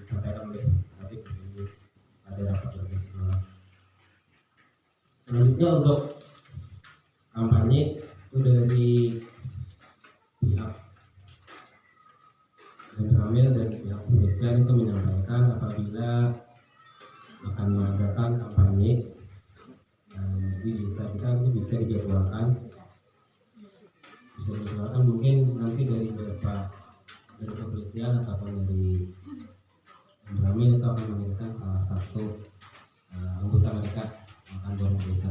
disampaikan oleh Habib ada rapat lagi. Selanjutnya untuk kampanye itu dari pihak Ramil dan pihak kepolisian itu menyampaikan apabila akan mengadakan kampanye bisa dijadwalkan mungkin nanti dari beberapa dari kepolisian ataupun dari Ramil itu akan mengirimkan salah satu anggota mereka akan dorong desa,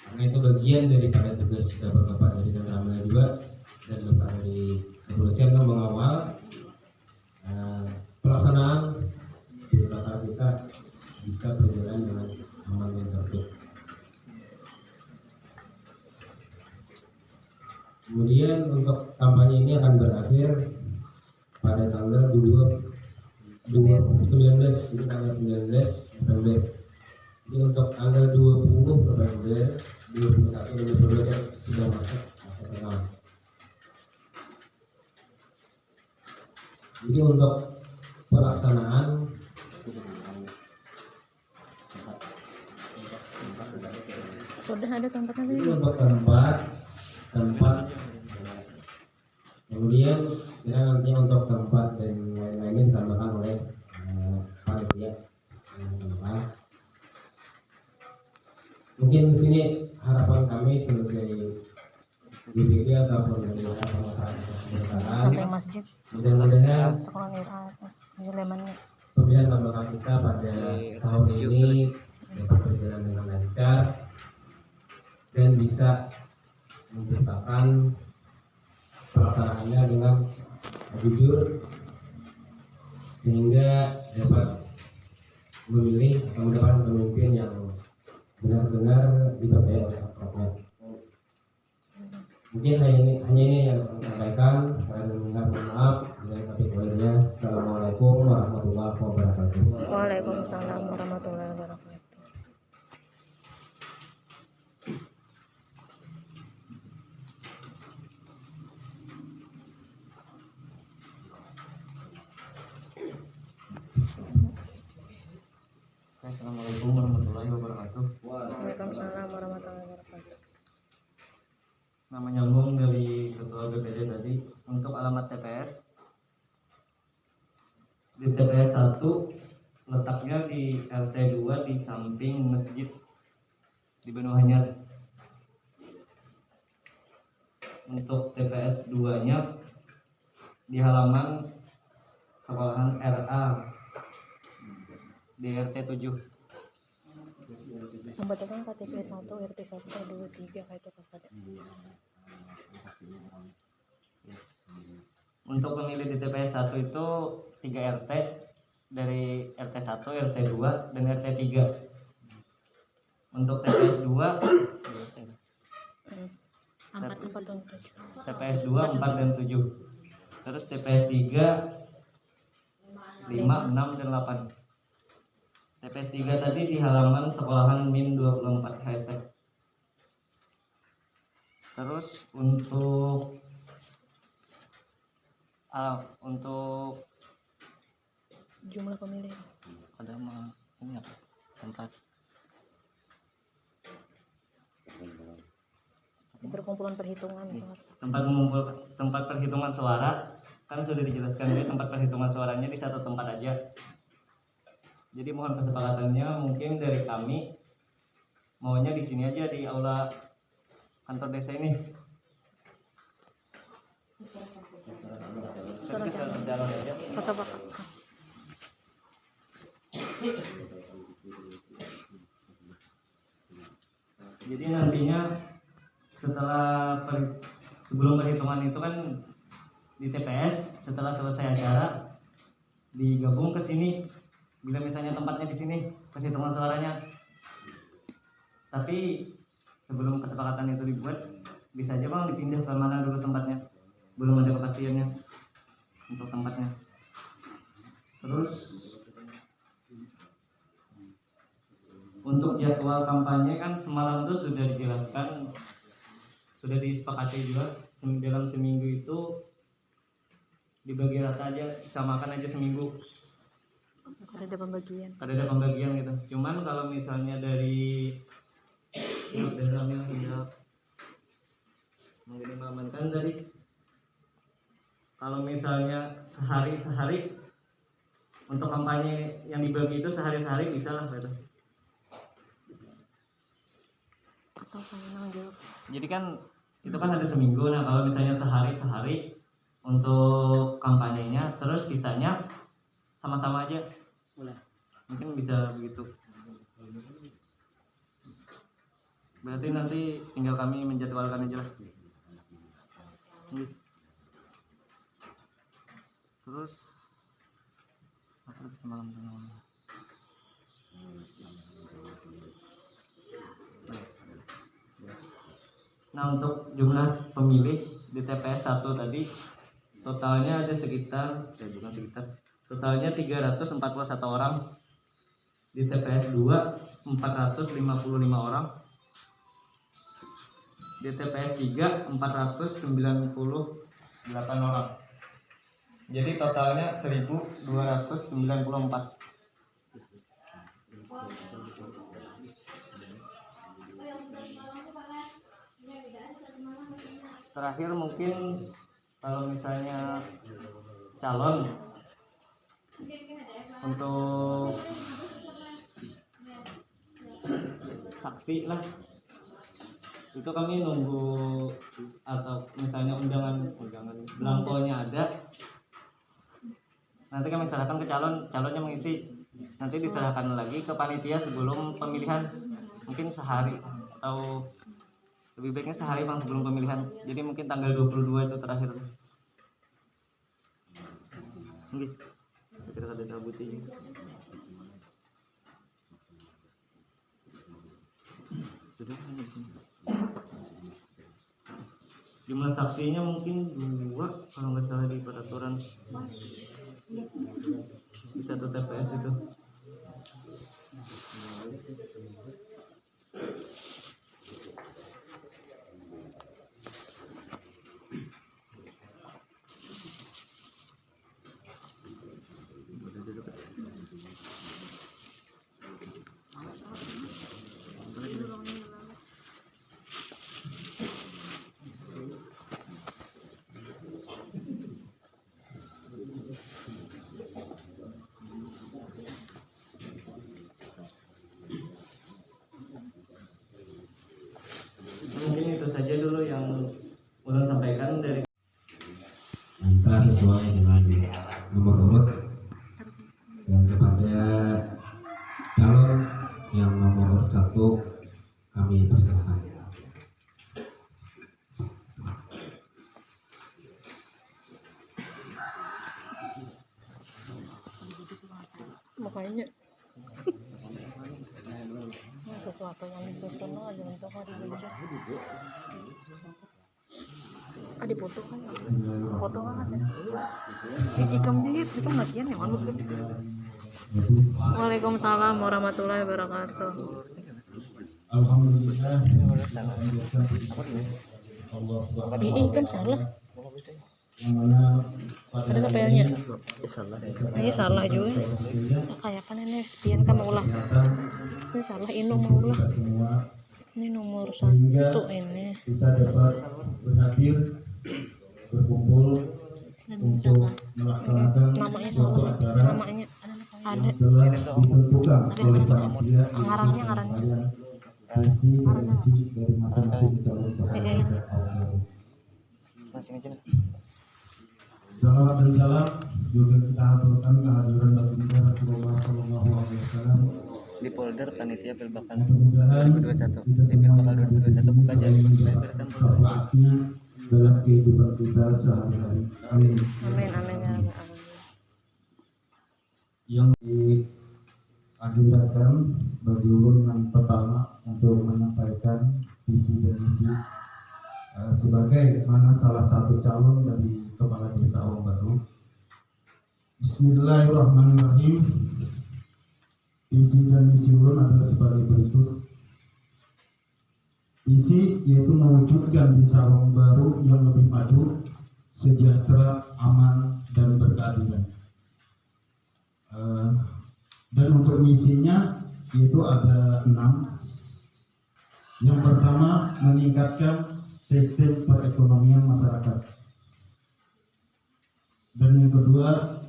karena itu bagian daripada tugas bapak-bapak dari Ramil juga dan bapak dari kepolisian yang mengawal pelaksanaan di belakang kita bisa berjalan dengan aman dan tertib. Kemudian untuk kampanye ini akan berakhir pada tanggal 19 November. Jadi untuk tanggal 20 November, 21 November sudah masuk masa tenang. Jadi untuk pelaksanaan sudah ada tempatnya. Ini untuk tempat kemudian kita nanti untuk tempat dan lain-lainnya ditambahkan oleh panitia. Mungkin di sini harapan kami sebagai DPD ataupun dari sampai masjid mudah-mudahan sekolah lemannya pemilihan lembaga kita pada tahun ini dapat berjalan dengan lancar dan bisa menciptakan pelaksanaannya dengan jujur sehingga dapat memilih atau mendapatkan pemimpin yang benar-benar dipercaya oleh rakyat. Mungkin hanya ini yang saya sampaikan. Saya mendengar, mohon maaf bila tapi kurangnya. Assalamualaikum warahmatullahi wabarakatuh. Waalaikumsalam warahmatullahi wabarakatuh. Assalamualaikum warahmatullahi wabarakatuh. Waalaikumsalam warahmatullahi wabarakatuh. Nama nyambung dari ketua BPD tadi. Untuk alamat TPS di TPS 1 letaknya di RT 2 di samping masjid di Benuhanyar. Untuk TPS 2 nya di halaman sekolahan RA di RT 7. Sebetulnya KTP 1 RT 1 2 3 kayak itu ada. Untuk pemilih di TPS 1 itu 3 RT dari RT 1, RT 2 dan RT 3. Untuk TPS 2 TPS 2 4 dan 7. Terus TPS 3 5, 6 dan 8. TPS 3 tadi di halaman sekolahan min 24 hashtag. Terus untuk jumlah pemilih ada ini apa? perkumpulan perhitungan tempat perhitungan suara kan sudah dijelaskan di tempat perhitungan suaranya di satu tempat aja. Jadi mohon kesepakatannya mungkin dari kami maunya di sini aja di aula kantor desa ini. Jadi nantinya sebelum perhitungan itu kan di TPS, setelah selesai acara digabung ke sini. Bila misalnya tempatnya di sini perhitungan suaranya, tapi sebelum kesepakatan itu dibuat, bisa aja bang dipindah ke mana dulu tempatnya. Belum ada kepastiannya untuk tempatnya. Terus Untuk jadwal kampanye kan semalam tuh sudah dijelaskan, sudah disepakati juga dalam seminggu itu dibagi rata aja, disamakan aja seminggu. Ada pembagian. Ada pembagian gitu. Cuman kalau misalnya dari Ramil tidak mengamankan tadi, kalau misalnya sehari untuk kampanye yang dibagi itu sehari bisa lah gitu. Atau saya menjawab. Jadi kan itu kan ada seminggu. Nah kalau misalnya sehari untuk kampanyenya, terus sisanya sama-sama aja, mungkin bisa begitu. Berarti nanti tinggal kami menjadwalkan aja lah. Terus apa lagi semalam ngomong? Nah untuk jumlah pemilih di TPS 1 tadi totalnya ada totalnya 341 orang, di TPS 2 455 orang, di TPS 3 498 orang. Jadi totalnya 1294. Terakhir mungkin kalau misalnya calon untuk saksi lah, itu kami nunggu, atau misalnya undangan belangkonya ada, nanti kami serahkan ke calonnya mengisi, nanti diserahkan lagi ke panitia sebelum pemilihan, mungkin sehari atau lebih baiknya sehari bang sebelum pemilihan. Jadi mungkin tanggal 22 itu terakhir. Mungkin kita ada cabutnya. Sudah di sini. Jumlah saksinya mungkin 2 kalau nggak salah di peraturan di satu TPS itu. Mungkin itu saja dulu yang ulun sampaikan dari Minta sesuai dengan nomor urut, dan kepada calon yang nomor urut 1 kami persilahkan. Makanya sesuatu yang disusun aja untuk hari baca. Ada foto kan? Foto kan? Ikam jahit itu latihan yang anu. Waalaikumsalam warahmatullahi wabarakatuh. Alhamdulillah. Ikam salah. Yang mana Ada tapelnya. Ini salah juga. Kayak kan ini spion kan ulah. Ini salah ini mau ulah. Ini nomor 1 ini. Kita dapat berhadir, berkumpul untuk melaksanakan Namanya suatu salah. acara Namanya ada. yang telah ditentukan oleh panitia Ngarannya. visi dari masing-masing calon kepala daerah. Salawat dan salam juga kita haturkan kehadiran baginda Rasulullah Shallallahu Alaihi Wasallam di folder panitia Pilbakan mudah-mudahan 2021 kita di semua Pilbakan yang ada di 2021 sini buka selalu mendapat syafaatnya dalam kehidupan kita sehari-hari. Amin. Amin amin ya rabbal alamin. Yang diagendakan bagi ulun yang pertama untuk menyampaikan visi dan misi sebagai mana salah satu calon dari kepala desa Awang Baru. Bismillahirrahmanirrahim. Visi dan misi ulun adalah sebagai berikut. Visi yaitu mewujudkan desa Awang Baru yang lebih maju, sejahtera, aman, dan berkeadilan. Dan untuk misinya yaitu ada 6. Yang pertama, meningkatkan sistem perekonomian masyarakat. Dan yang kedua,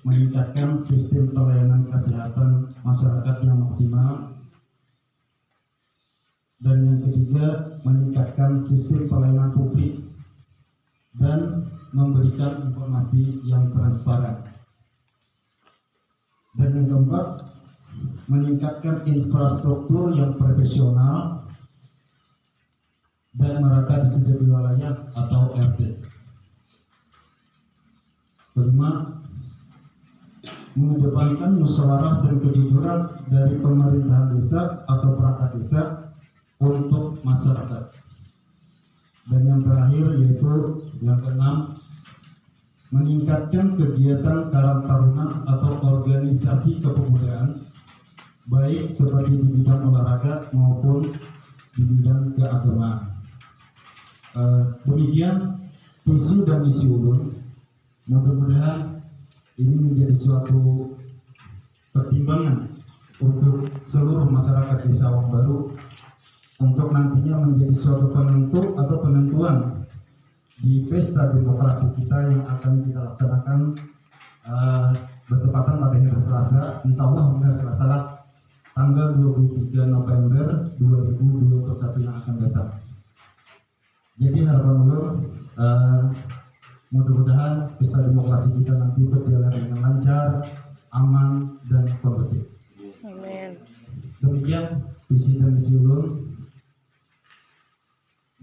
meningkatkan sistem pelayanan kesehatan masyarakat yang maksimal. Dan yang ketiga, meningkatkan sistem pelayanan publik dan memberikan informasi yang transparan. Dan yang keempat, meningkatkan infrastruktur yang profesional dan merata di setiap wilayah atau RT. Kelima, mengedepankan musyawarah dan kejujuran dari pemerintahan desa atau perangkat desa untuk masyarakat. Dan yang terakhir yaitu yang keenam, meningkatkan kegiatan Karang Taruna atau organisasi kepemudaan, baik seperti di bidang olahraga maupun di bidang keagamaan. Demikian visi dan misi ulun. Mudah-mudahan ini menjadi suatu pertimbangan untuk seluruh masyarakat desa Awang Baru untuk nantinya menjadi suatu penentu atau penentuan di pesta demokrasi kita yang akan kita laksanakan bertepatan pada hari Selasa, insya Allah hari Selasa tanggal 23 November 2021 yang akan datang. Jadi harapan ulun mudah-mudahan pesta demokrasi kita nanti berjalan dengan lancar, aman, dan kondusif. Amin. Demikian visi dan misi ulun.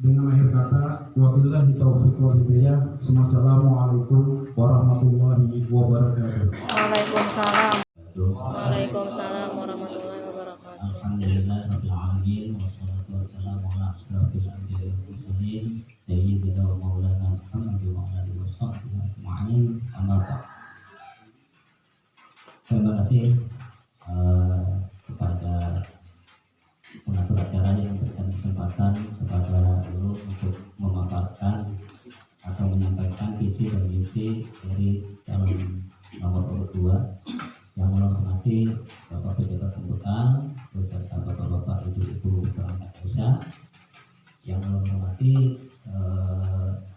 Dengan akhir kata, wabillahi taufiq wal hidayah. Assalamualaikum warahmatullahi wabarakatuh. Waalaikumsalam. Waalaikumsalam warahmatullahi wabarakatuh. Alhamdulillahirabbil alamin wassalatu wassalamu ala asyrafil anbiya'i wal mursalin sayyidina wa maulana Muhammad wa ala alihi washabbihi ajma'in. Amma ba'd. Terima kasih kepada pengatur acara yang memberikan kesempatan kepada lu untuk memaparkan atau menyampaikan visi dan misi dari calon nomor urut 2 yang menghormati Bapak Pejabat Pembukaan beserta Bapak-bapak, Ibu-ibu perangkat desa, yang menghormati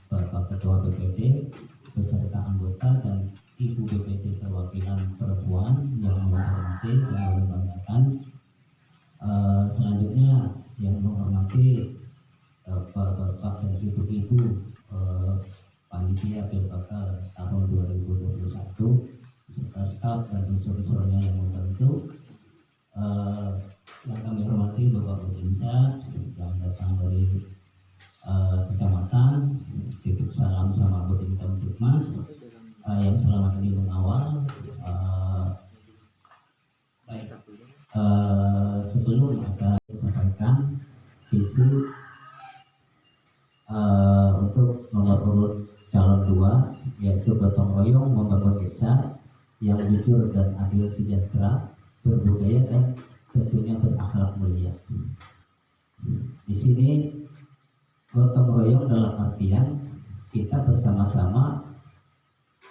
Bapak Ketua BPD beserta anggota dan Ibu BPD perwakilan perempuan yang menghormati dan membanggakan. Selanjutnya yang menghormati Bapak dan Ibu-ibu panitia Pilkada tahun 2021 serta staf dan unsur-unsurnya yang membantu. Yang kami hormati Bapak Budinsa yang datang dari kecamatan, titip salam sama Budinsa Mas yang selama ini mengawal. Sebelum akan sampaikan visi untuk nomor urut calon 2, yaitu gotong royong membangun desa yang jujur dan adil, sejahtera, berbudaya, dan tentunya berakhlak mulia. Di sini gotong royong dalam artian kita bersama-sama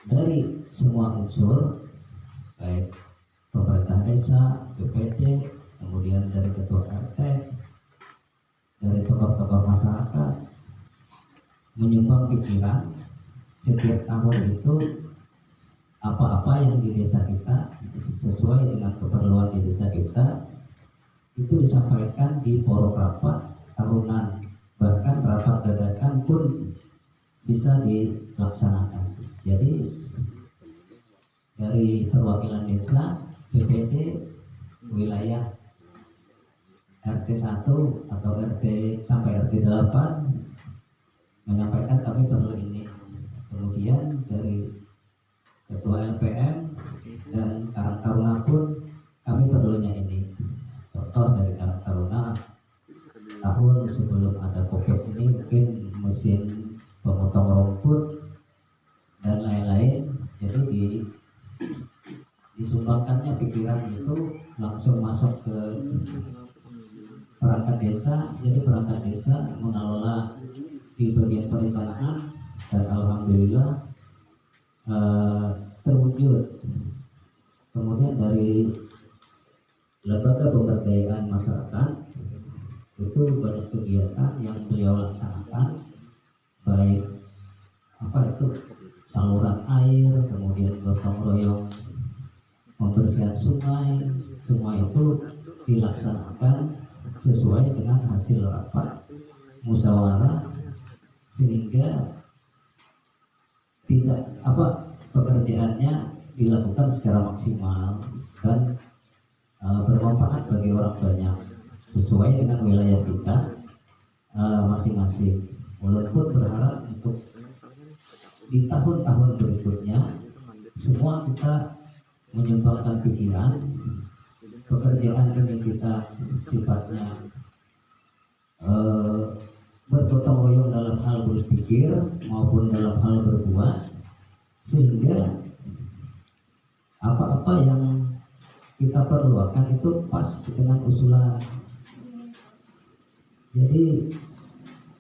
dari semua unsur, baik pemerintah desa, BPD, kemudian dari ketua RT, dari tokoh-tokoh masyarakat, menyumbang pikiran setiap tahun itu apa-apa yang di desa kita sesuai dengan keperluan di desa kita itu disampaikan di forum rapat tahunan, bahkan rapat dadakan pun bisa dilaksanakan. Jadi dari perwakilan desa, BPD wilayah RT 1 atau RT sampai RT 8 menyampaikan kami perlu ini. Kemudian dari ketua LPM dan Karang Taruna pun kami perlunya ini. Contoh dari Karang Taruna, tahun sebelum ada COVID ini mungkin mesin pemotong rumput dan lain-lain. Jadi disumbangkannya pikiran itu langsung masuk ke perangkat desa. Jadi perangkat desa mengelola di bagian perencanaan dan alhamdulillah terwujud. Kemudian dari lembaga pemberdayaan masyarakat itu banyak kegiatan yang beliau laksanakan, baik saluran air, kemudian gotong royong pembersihan sungai, semua itu dilaksanakan sesuai dengan hasil rapat musyawarah, sehingga tidak pekerjaannya dilakukan secara maksimal dan bermanfaat bagi orang banyak sesuai dengan wilayah kita masing-masing. Walaupun berharap untuk di tahun-tahun berikutnya semua kita menyumbangkan pikiran, pekerjaan ini kita sifatnya bergotong royong dalam hal berpikir maupun dalam hal berbuat, sehingga apa-apa yang kita perlukan itu pas dengan usulan. Jadi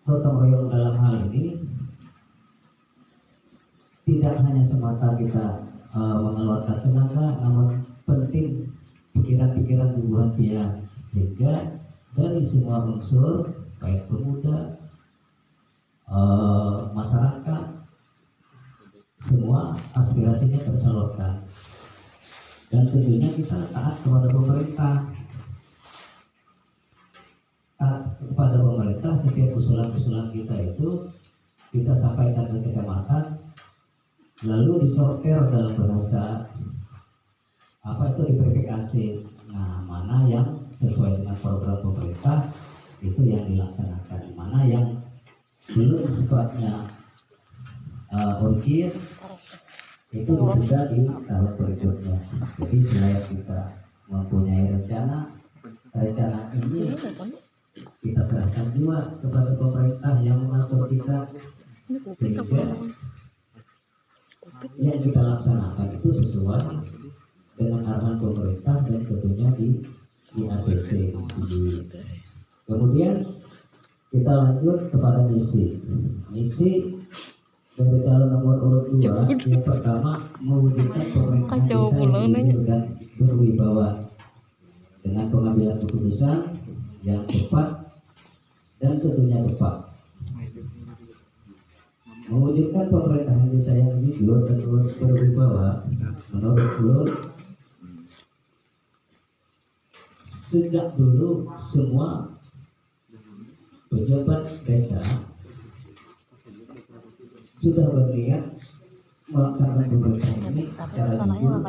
gotong royong dalam hal ini tidak hanya semata kita mengeluarkan tenaga, namun penting pikiran-pikiran bubuhan pihak, sehingga dari semua unsur baik pemuda, masyarakat, semua aspirasinya tersalurkan. Dan tentunya kita taat kepada pemerintah. Taat kepada pemerintah, setiap usulan-usulan kita itu kita sampaikan ke kecamatan, lalu disortir dalam bahasa diverifikasi. Nah, mana yang sesuai dengan program pemerintah itu yang dilaksanakan, mana yang belum sifatnya urgent itu ditunda di tahun berikutnya. Jadi selain kita mempunyai rencana ini kita serahkan juga kepada pemerintah yang mengatur kita, sehingga yang kita laksanakan itu sesuai dengan arahan pemerintah dan tentunya di ACC. Kemudian kita lanjut kepada misi dari calon nomor urut 2. Yang pertama, mewujudkan pemerintahan desa yang jujur dan berwibawa dengan pengambilan keputusan yang cepat dan tentunya tepat. Mewujudkan pemerintahan desa yang jujur dan berwibawa, menurut Ulun, sejak dulu semua pejabat desa sudah berniat melaksanakan pemerintahan ini secara jujur,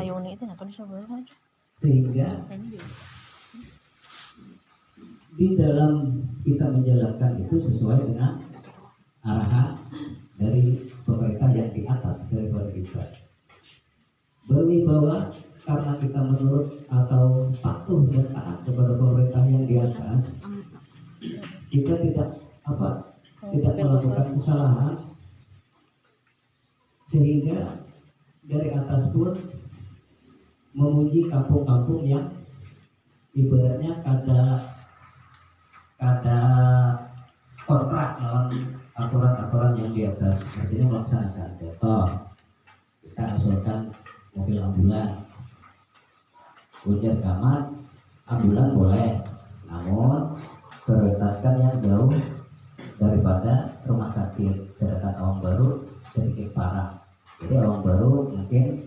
sehingga di dalam kita menjalankan itu sesuai dengan arahan dari pemerintah yang di atas daripada kita. Berwibawa karena kita menurut atau patuh dan taat kepada pemerintah yang di atas. Kita tidak melakukan kesalahan, sehingga dari atas pun memuji kampung-kampung yang ibaratnya kada kontrak lawan aturan-aturan yang di atas. Artinya melaksanakan. Contoh, kita usulkan mobil ambulan, ujar kamar ambulan boleh, namun prioritaskan yang jauh daripada rumah sakit, sedangkan Awang Baru sedikit parah. Jadi Awang Baru mungkin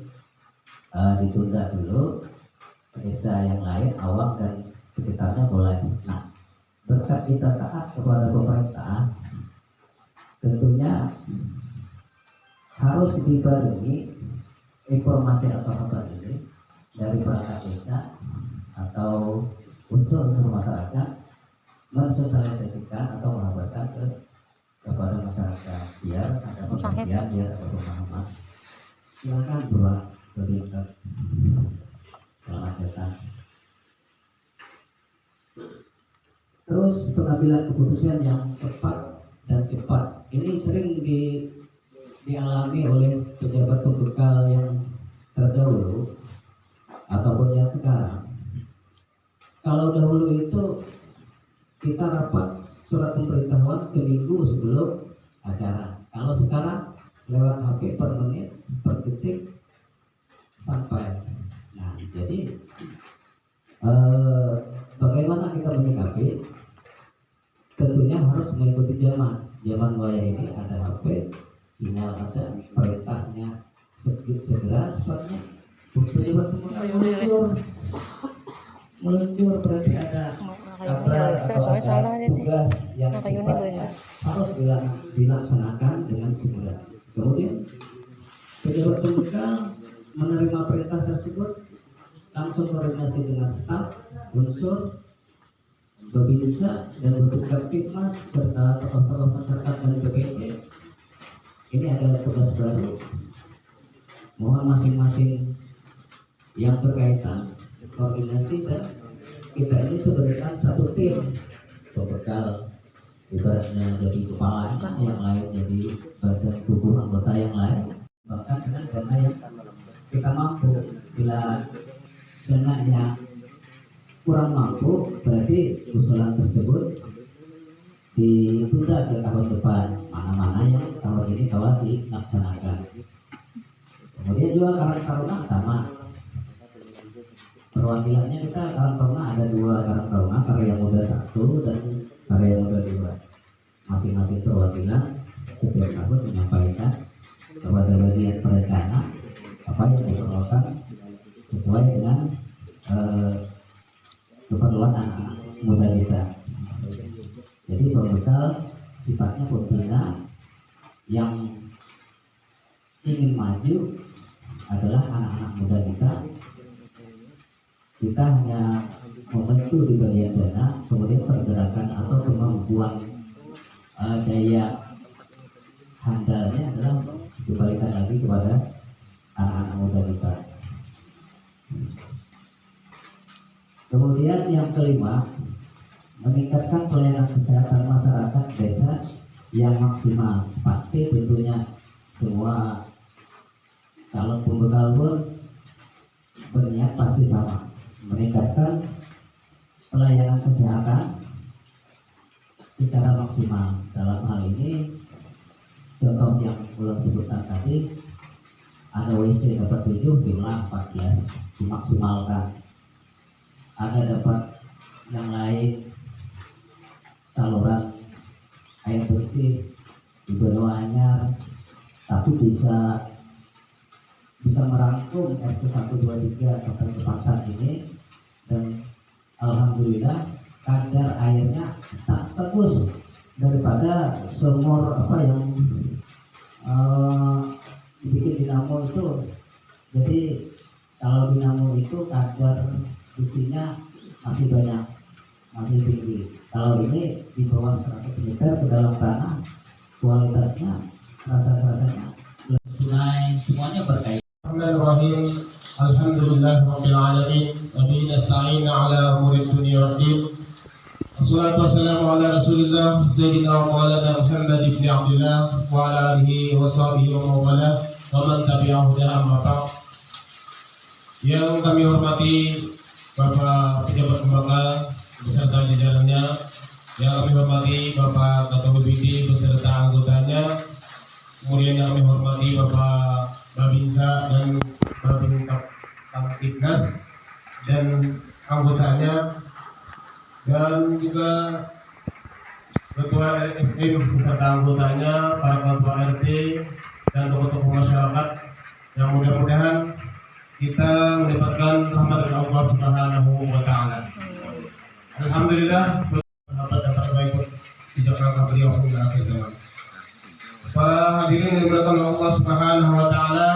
ditunda dulu, desa yang lain Awang dan sekitarnya boleh. Nah, berkat kita taat kepada pemerintah, tentunya harus dibarengi informasi atau kabar ini dari perangkat desa atau unsur-unsur masyarakat, mensosialisasikan atau mengabarkan kepada masyarakat biar ada pengertian, biar ada pemahaman. Silakan buat berita. Selamat datang. Terus pengambilan keputusan yang tepat dan cepat ini sering dialami oleh pejabat pembekal yang terdahulu ataupun yang sekarang. kalau dahulu itu kita rapat surat pemberitahuan seminggu sebelum acara. Kalau sekarang lewat HP per menit, per detik sampai. Nah, jadi bagaimana kita menyikapi? Tentunya harus mengikuti zaman. Zaman wayah ini ada HP, sinyal ada, perintahnya segera sifatnya. Bukti meluncur berarti ada kabar atau ada tugas yang sifatnya harus dilaksanakan dengan segera. Kemudian pejabat pembekal menerima perintah tersebut langsung koordinasi dengan staf, unsur, Babinsa dan bentuk Kaptipmas serta tokoh-tokoh masyarakat dan BPT. Ini ada tugas baru. Mohon masing-masing yang berkaitan koordinasi, dan kita ini sebenarnya satu tim. Pembekal ibaratnya jadi kepala, yang lain jadi badan tubuh anggota yang lain. Bahkan dengan dana yang kita mampu. Bila dananya kurang mampu, berarti usulan tersebut ditunda ke tahun depan. Mana-mana yang tahun ini telah dilaksanakan. Kemudian juga Karang Taruna sama. Perwakilannya kita Karang Taruna ada 2 Karang Taruna, Karya Muda 1 dan Karya Muda 2. Masing-masing perwakilan setiap tahun menyampaikan kepada bagian perencana apa yang diperlukan sesuai dengan keperluan anak muda kita. Jadi pembekal sifatnya pembina yang ingin maju adalah anak-anak muda kita. Kita hanya membantu di bagian dana, kemudian pergerakan atau kemampuan daya handalnya adalah dibalikan lagi kepada anak-anak muda kita. Kemudian yang kelima, meningkatkan pelayanan kesehatan masyarakat desa yang maksimal. Pasti tentunya semua calon pembekal pun berniat pasti sama, meningkatkan pelayanan kesehatan secara maksimal. Dalam hal ini contoh yang ulang sebutkan tadi, ada WC dapat 7, jumlah 14 dimaksimalkan. Ada dapat yang lain saluran air bersih di Benua Anyar, tapi bisa merangkum RT 1, 2, 3 sampai ke pasar ini, dan alhamdulillah kadar airnya sangat bagus daripada sumur apa yang dibikin dinamo itu. Jadi kalau dinamo itu kadar isinya masih banyak, masih tinggi. Kalau ini di bawah 100 meter ke dalam tanah, kualitasnya rasa-rasanya tunai, semuanya berkaitan. Bismillahirrahmanirrahim. Alhamdulillahirabbil alamin. Wa bihi nasta'in 'ala umuri dunya waddin. Wassalatu wassalamu ala Rasulillah Sayyidina wa Maulana Muhammad ibn Abdullah wa ala alihi wa sahbihi wa mawala wa man tabi'ahu amma ba'd. Yang kami hormati Bapak pejabat pembekal beserta jajarannya, yang kami hormati Bapak Ketua BPD beserta anggotanya, kemudian yang kami hormati Bapak Babinsa dan Babin Kaptipnas dan anggotanya, dan juga Ketua LSM beserta anggotanya, para ketua RT dan tokoh-tokoh masyarakat, yang mudah-mudahan kita mendapatkan rahmat dari Allah Subhanahu wa Ta'ala. Alhamdulillah, sahabat dan para pengikut jejak langkah beliau hingga akhir zaman. Para hadirin yang dimuliakan Allah Subhanahu wa Ta'ala,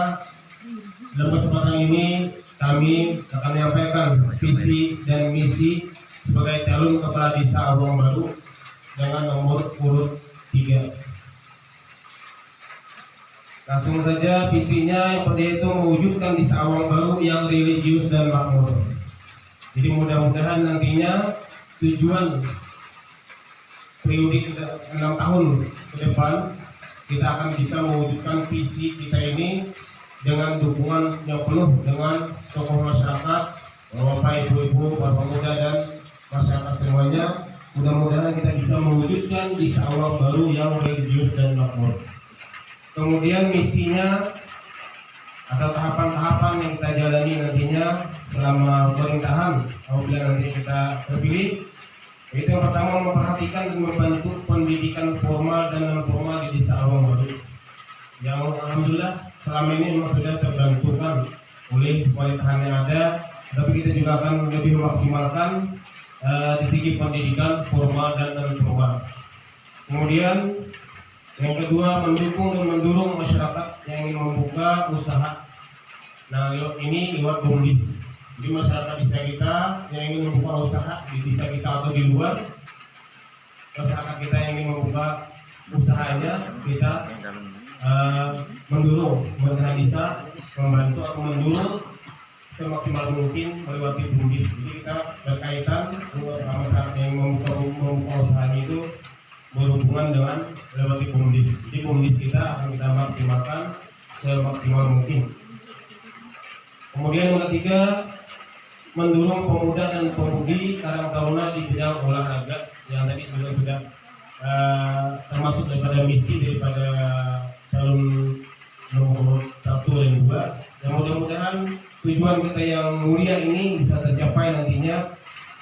dalam kesempatan ini kami akan menyampaikan visi dan misi sebagai calon kepala desa Awang Baru dengan nomor urut 3. Langsung saja, visinya yang pertama itu mewujudkan desa Awang Baru yang religius dan makmur. Jadi mudah-mudahan nantinya tujuan periode 6 tahun ke depan kita akan bisa mewujudkan visi kita ini dengan dukungan yang penuh dengan tokoh masyarakat, bapak, ibu-ibu, para pemuda dan mudah-mudahan kita bisa mewujudkan desa awam baru yang religius dan makmur. Kemudian misinya atau tahapan-tahapan yang kita jalani nantinya selama pemerintahan apabila nanti kita terpilih, itu yang pertama memperhatikan dan membantu pendidikan formal dan non formal di desa awam baru yang alhamdulillah selama ini memang sudah terbantukan oleh pemerintahan yang ada, tapi kita juga akan lebih memaksimalkan di segi pendidikan formal dan non formal. Kemudian yang kedua, mendukung dan mendorong masyarakat yang ingin membuka usaha. Nah, ini lewat BUMDes. Jadi masyarakat desa kita yang ingin membuka usaha di desa kita atau di luar, masyarakat kita yang ingin membuka usahanya, kita mendorong pemerintah desa membantu atau mendorong semaksimal mungkin melewati BUMDes. Jadi kita berkaitan dengan masyarakat yang membuka usahanya itu berhubungan dengan melewati BUMDes. Jadi BUMDes kita akan kita maksimalkan semaksimal mungkin. Kemudian yang ketiga, mendorong pemuda dan pemudi Karang Taruna di bidang olahraga yang tadi juga sudah termasuk daripada misi daripada calon nomor 1 dan 2. Yang mudah-mudahan tujuan kita yang mulia ini bisa tercapai nantinya.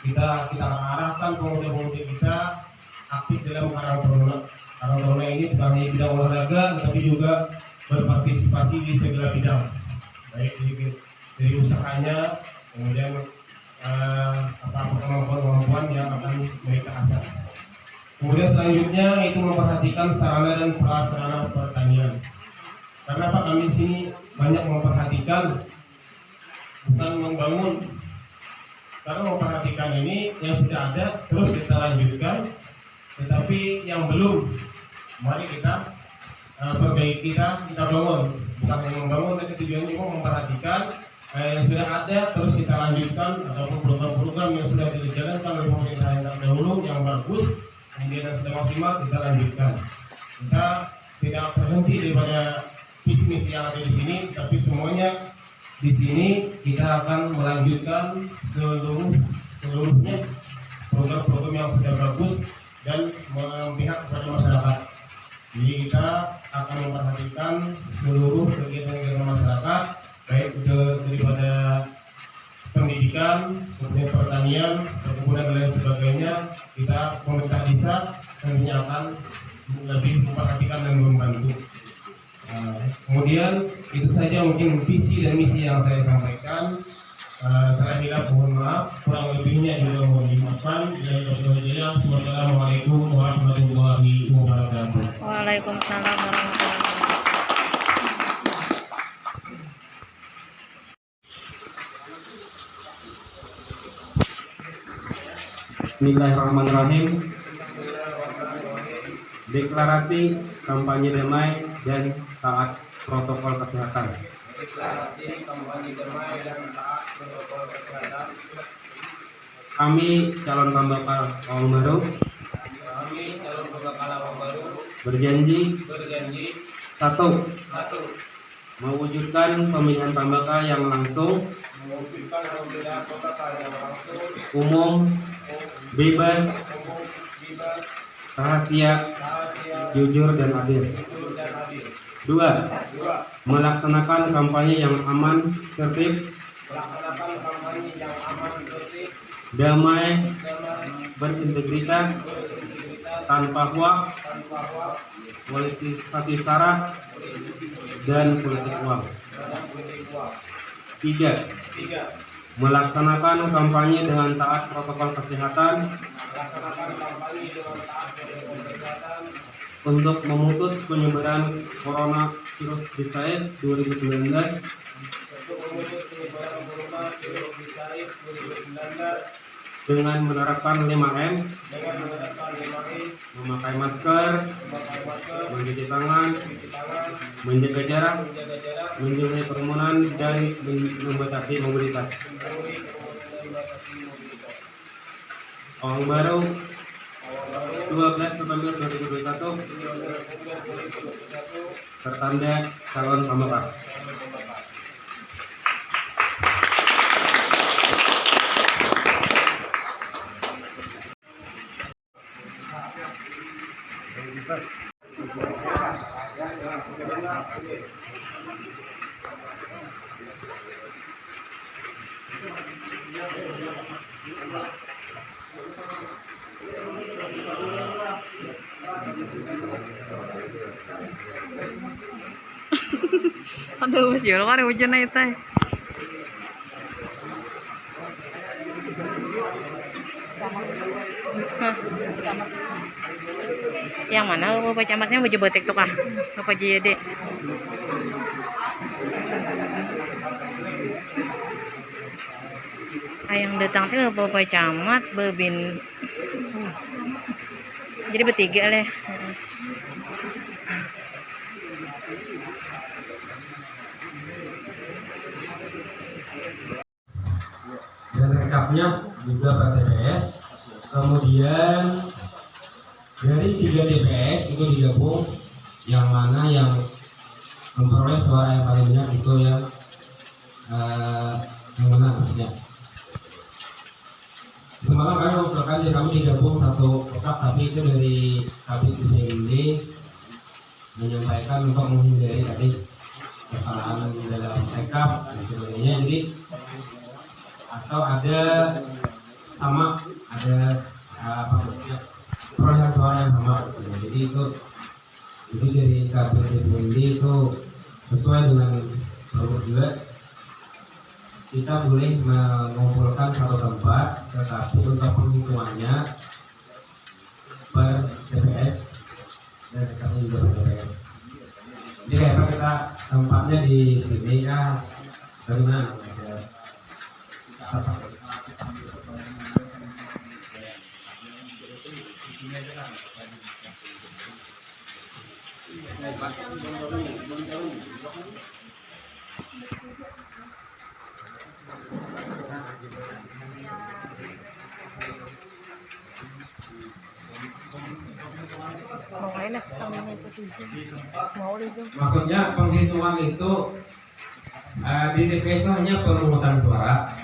Kita arahkan pemuda-pemudi kita aktif dalam Karang Taruna. Karang Taruna ini bukan hanya bidang olahraga, tapi juga berpartisipasi di segala bidang, baik dari usahanya, kemudian kemampuan yang akan mereka asah. Kemudian selanjutnya itu memperhatikan sarana dan prasarana pertanian. Karena Pak, kami di sini banyak memperhatikan, bukan membangun. Karena memperhatikan ini yang sudah ada terus kita lanjutkan, tetapi yang belum, mari kita perbaiki, kita bangun. Bukan hanya membangun, tapi tujuannya juga memperhatikan yang sudah ada terus kita lanjutkan, ataupun program-program yang sudah dijalankan oleh pemerintah yang terdahulu yang bagus, kemudian yang sudah maksimal kita lanjutkan. Kita tidak berhenti daripada visi misi yang ada di sini, tapi semuanya di sini kita akan melanjutkan seluruhnya program-program yang sudah bagus dan memihak kepada masyarakat. Jadi kita akan memperhatikan seluruh kegiatan-kegiatan masyarakat, baik daripada pendidikan, kemudian pertanian, perkebunan dan lain sebagainya. Kita pemerintah desa tentunya akan lebih memperhatikan dan membantu. Kemudian itu saja mungkin visi dan misi yang saya sampaikan. Saya bila mohon maaf, kurang lebihnya juga mohon dimaafkan. Assalamualaikum warahmatullahi wabarakatuh. Waalaikumsalam warahmatullahi wabarakatuh. Bismillahirrahmanirrahim. Deklarasi kampanye damai dan taat protokol kesehatan. Deklarasi kampanye damai dan taat protokol kesehatan. Kami calon pembakal awam baru berjanji satu, mewujudkan pemilihan pembakal yang langsung, umum, bebas, rahasia, jujur dan adil. 2. Melaksanakan kampanye yang aman, tertib, damai, berintegritas, tanpa hoaks, politisasi sara, dan politik uang. 3. Melaksanakan kampanye dengan taat protokol kesehatan untuk memutus penyebaran coronavirus disease 2019 dengan menerapkan 5M, memakai masker, mencuci tangan, menjaga jarak, menjauhi kerumunan, dan membatasi mobilitas. Awal baru 12 November 2021, tertanda calon pembakal. Terus jual kan hujan aja teh. Hah. Yang mana lo Bapak camatnya baju batik tuh kah? Bapak JD. Yang datang tuh Bapak camat bebin. Jadi bertiga leh. Dan rekapnya juga per TPS. Kemudian dari 3 TPS itu digabung, yang mana yang memperoleh suara yang paling banyak itu yang menang maksudnya. Semalam kami mengusulkan kami digabung satu rekap, tapi itu dari Kabit DPRD menyampaikan untuk menghindari tadi kesalahan dalam rekap dan sebagainya. Jadi atau ada sama ada perolehan suara yang sama. Jadi itu dari Kabit DPRD itu sesuai dengan pergub juga. Kita boleh mengumpulkan satu tempat, tetapi untuk penghitungannya per TPS dan rekapnya juga per TPS. Jadi kayak kita tempatnya di sini ya, bagaimana? Ada apa sih? Maksudnya penghitungan itu di TPS hanya pemungutan suara.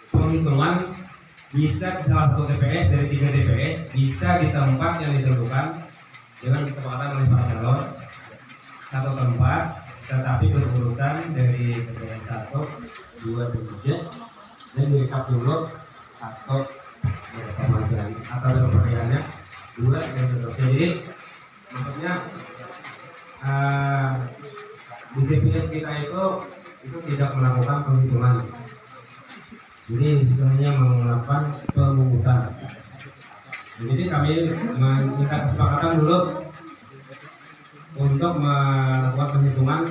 Penghitungan bisa di salah satu TPS dari 3 TPS, bisa di tempat yang ditentukan dengan kesepakatan oleh para calon satu tempat, tetapi berurutan dari TPS 1, 2, dan 3 dan direkap dulu 1 penghasilan atau dari perolehannya 2 dan seterusnya. Jadi maksudnya di TPS kita itu tidak melakukan penghitungan. Jadi disitu hanya melakukan pemungutan. Jadi kami meminta kesepakatan dulu untuk melakukan penghitungan.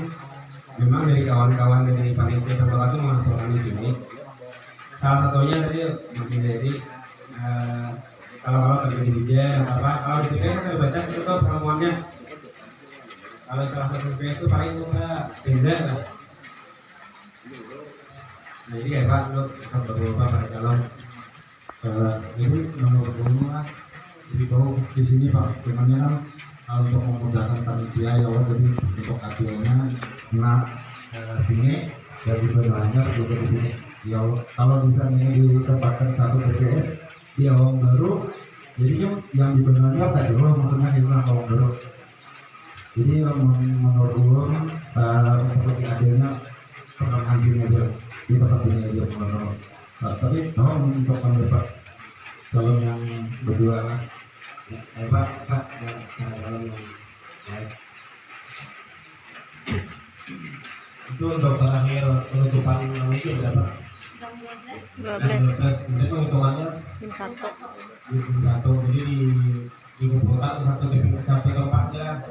Memang dari kawan-kawan dari panitia terbatas itu mengusulkan di sini. Salah satunya tadi mungkin dari kalau terjadi hujan atau apa, kalau di TPS ada batas itu pertemuannya. Kalau salah satu TPS itu paling kita tenda lah. Nah ini kayak Pak, lu kita beberapa para calon. Ini nomor 2 di bawah di sini Pak. Cuman untuk memudahkan panitia ya jadi untuk adilnya sini dari Banjar juga di sini. Ya kalau bisa ini ditempatkan satu TPS di Awang Baru, jadi yang di Banjar tadi maksudnya itu Awang Baru. Jadi menurut untuk adilnya pertengahan sini aja di tempat ini aja menurut. Tapi untuk mendapat calon yang berdua Pak calon yang baik. Itu untuk terakhir penutupan itu berapa? 12. Kemudian penghitungannya Jam 1. Jadi dikumpulkan satu tempatnya.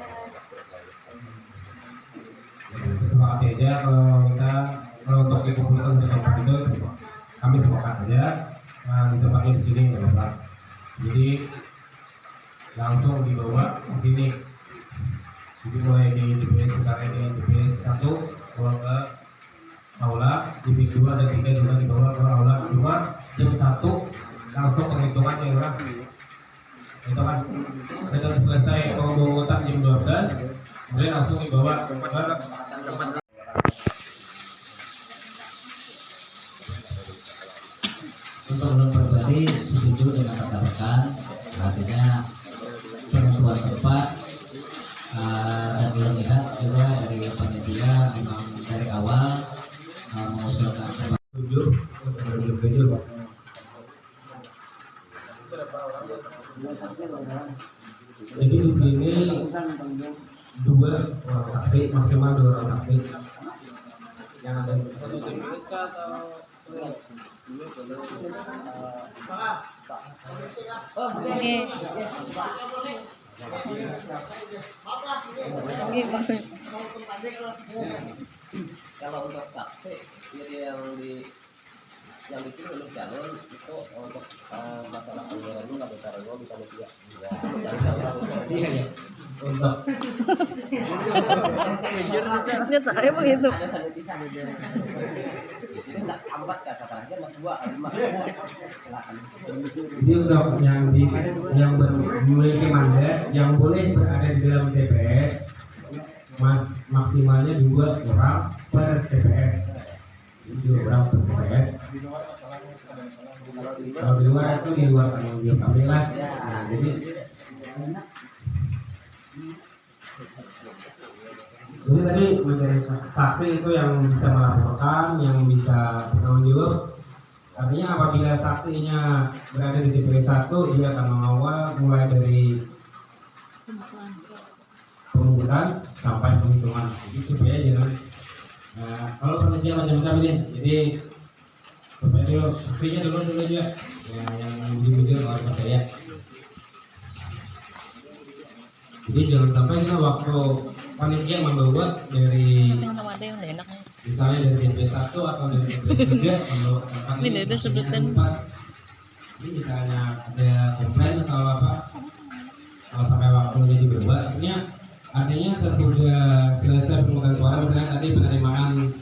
Sepakat aja kalau untuk dikumpulkan di tempat itu kami sepakat aja. Di tempatnya di sini nggak apa-apa. Jadi langsung dibawa ke sini. Jadi mulai di TPS sekarang ini TPS 1 bawa ke aula, TPS 2 dan 3 juga dibawa ke aula 2 jam 1 langsung penghitungan ya orang. Itu kan dan selesai pemungutan jam 12 kemudian langsung dibawa ke tempat. Untuk menurut pribadi setuju dengan rekan-rekan, artinya penentuan tempat dan melihat juga dari panitia memang dari awal mengusulkan tempat. Setuju, setuju. Jadi di sini 2 orang saksi, maksimal 2 orang saksi yang ada. Oke. Oke, Pak. Kalau untuk saksi yang dipilih oleh calon itu untuk masalah anggaran itu nggak bisa bisa dia. Iya ya. Untuk Dia tahu begitu. Ini nggak hambat kata-katanya mas 2 5 silakan. Jadi untuk yang memiliki mandat yang boleh berada di dalam TPS maksimalnya 2 orang per TPS. 2 orang per TPS. Kalau di luar itu di luar tanggung jawab kami lah. Nah, jadi tadi menjadi saksi itu yang bisa melaporkan, yang bisa bertanggung jawab. Artinya apabila saksinya berada di TPS 1, dia akan mengawal mulai dari pemungutan sampai penghitungan. Jadi supaya jangan kalau penelitian macam-macam ini, jadi supaya dulu saksinya dulu aja yang jujur orang percaya. Jadi jangan sampai kita waktu panitia membawa dari misalnya dari TPS 1 atau dari TPS 3 kalau Ini ada sebutan. ini misalnya ada komplain atau apa, kalau sampai waktunya dibawa, artinya sesudah selesai pemungutan suara, misalnya tadi penerimaan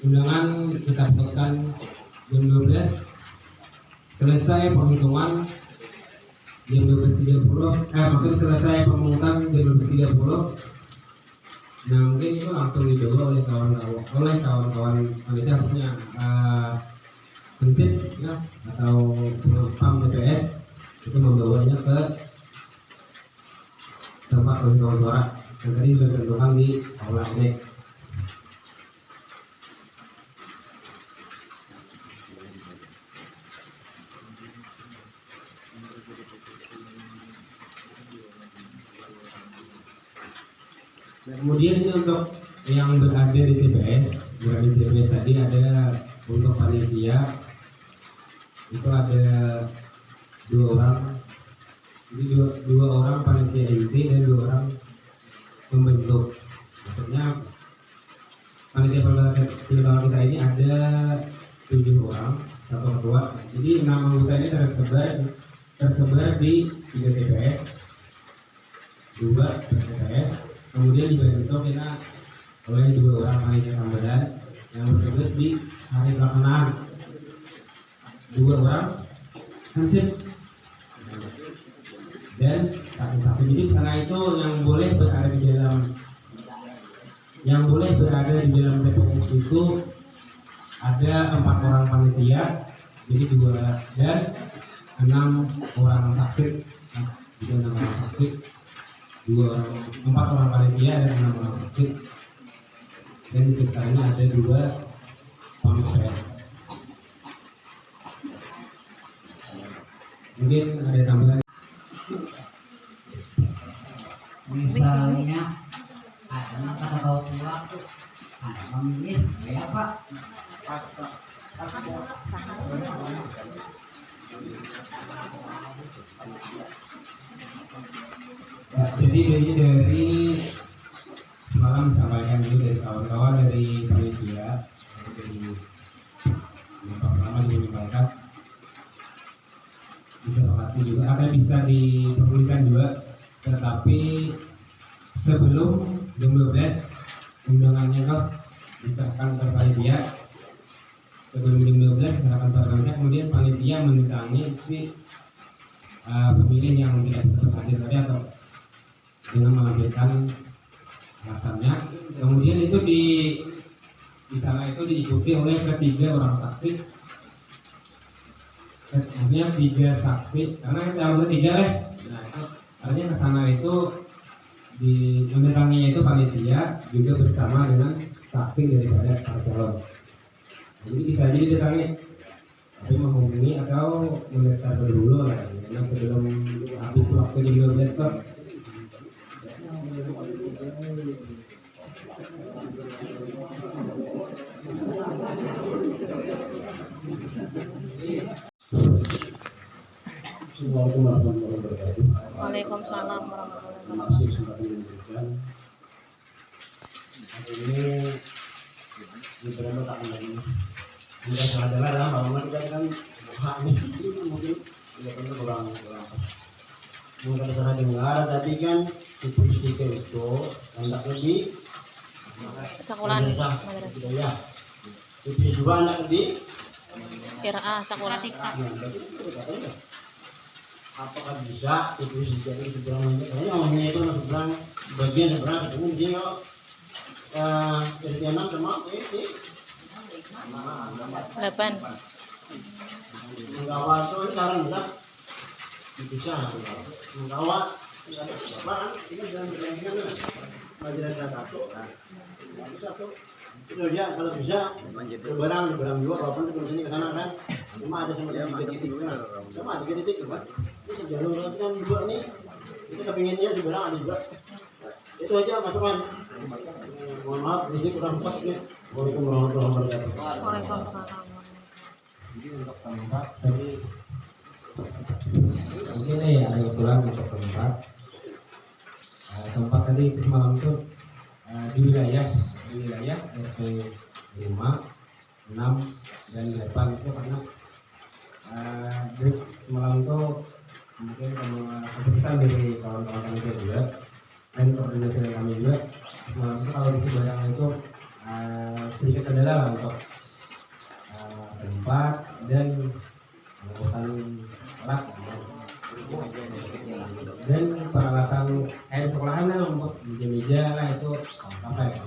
undangan kita putuskan jam 12, selesai penghitungan jam 12.30, maksudnya selesai pemungutan jam 12.30. Nah mungkin itu langsung dibawa oleh kawan-kawan panitia, harusnya prinsip ya, atau pam TPS itu membawanya ke tempat penghitungan suara yang tadi sudah ditentukan di aula ini. Nah, kemudian ini untuk yang berada di TPS, tadi ada untuk panitia itu ada 2 orang. Jadi 2 orang panitia inti dan 2 orang pembentuk. Maksudnya panitia penyelenggaraan kita ini ada 7 orang, 1 ketua. Jadi 6 anggota ini tersebar di 3 TPS, 2 TPS. Kemudian dibantu kita oleh 2 orang panitia tambahan yang bertugas di hari pelaksanaan. 2 orang hansip dan saksi-saksi. Jadi sana itu yang boleh berada di dalam TPS itu ada 4 orang panitia, jadi 2 dan 6 orang saksi. Jadi 6 orang saksi, 4 orang panitia dan 6 orang saksi. Dan di sekitarnya ada 2 PAMPES. Mungkin ada tambahan. Misalnya ada kata kau tua, ada memilih, ya Pak. Ya, jadi dari semalam disampaikan dulu dari kawan-kawan dari panitia, dari pas selama menyampaikan disepakati juga akan bisa diperlukan juga, tetapi sebelum jam 12 undangannya kok disahkan ke panitia. Sebelum jam 12 disahkan ke panitia, kemudian panitia mendatangi si pemilih yang tidak bisa hadir tadi atau dengan mengajukan alasannya. Kemudian itu di sana itu diikuti oleh 3 orang saksi. Maksudnya 3 saksi, karena calonnya 3 lah. Nah itu artinya kesana itu mendatanginya itu panitia juga bersama dengan saksi daripada para calon. Jadi bisa jadi didatangi, tapi menghubungi atau mendaftar dulu lah, karena sebelum habis waktu jam 12 kok Assalamualaikum warahmatullahi wabarakatuh. Waalaikumsalam warahmatullahi Terima wabarakatuh. kasih kesempatan yang diberikan. Hari ini di berapa tahun lagi? Sudah sadar lah bahwa kita kan mungkin tidak perlu kurang. Mungkin saya dengar tadi kan itu stiker itu anak di Sekolahan madrasah madrasah. budaya. Itu juga anak di Kira sekolah. apakah bisa itu stiker itu bilang kayaknya omongnya itu masuk bilang bagian seberang ketemu dia Kristianan sama ini 8. menggawa itu saran bisa menggawa bapak kan ini dalam pertandingan madrasah satu itu dia kalau bisa barang juga walaupun terus ini ke sana kan cuma ada sama dia 3 titik kan sama 3 titik kan ini jalur kan dua nih itu kepinginnya sebenarnya ada juga itu aja masukan mohon maaf ini kurang pas nih. Waalaikumsalam warahmatullahi wabarakatuh. Waalaikumsalam. Jadi untuk tempat tadi mungkin ya ada usulan untuk tempat. Tempat tadi semalam itu di wilayah RT 5, 6 dan 8 itu karena di semalam itu mungkin keputusan dari kawan-kawan kami juga dan koordinasi dengan kami juga semalam itu kalau di Sebarang itu sedikit kendala untuk tempat dan pengangkutan alat dan peralatan kayak sekolahan lah untuk meja-meja lah itu apa ya.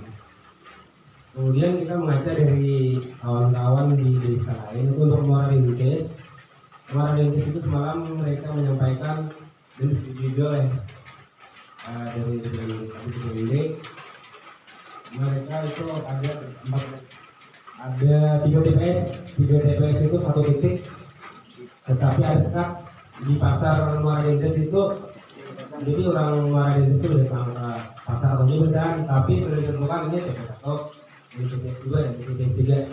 Kemudian kita mengajar dari kawan-kawan di desa lain itu untuk Muara Rintis. Muara Rintis itu semalam mereka menyampaikan dan disetujui oleh dari KPPD mereka itu ada 3 TPS itu 1 titik, tetapi ada sekat di pasar Muara Rintis itu. Jadi orang Muara Rintis itu datang ke pasar atau jembatan, tapi sudah ditentukan ini TPS 1, ini TPS 2 dan TPS 3.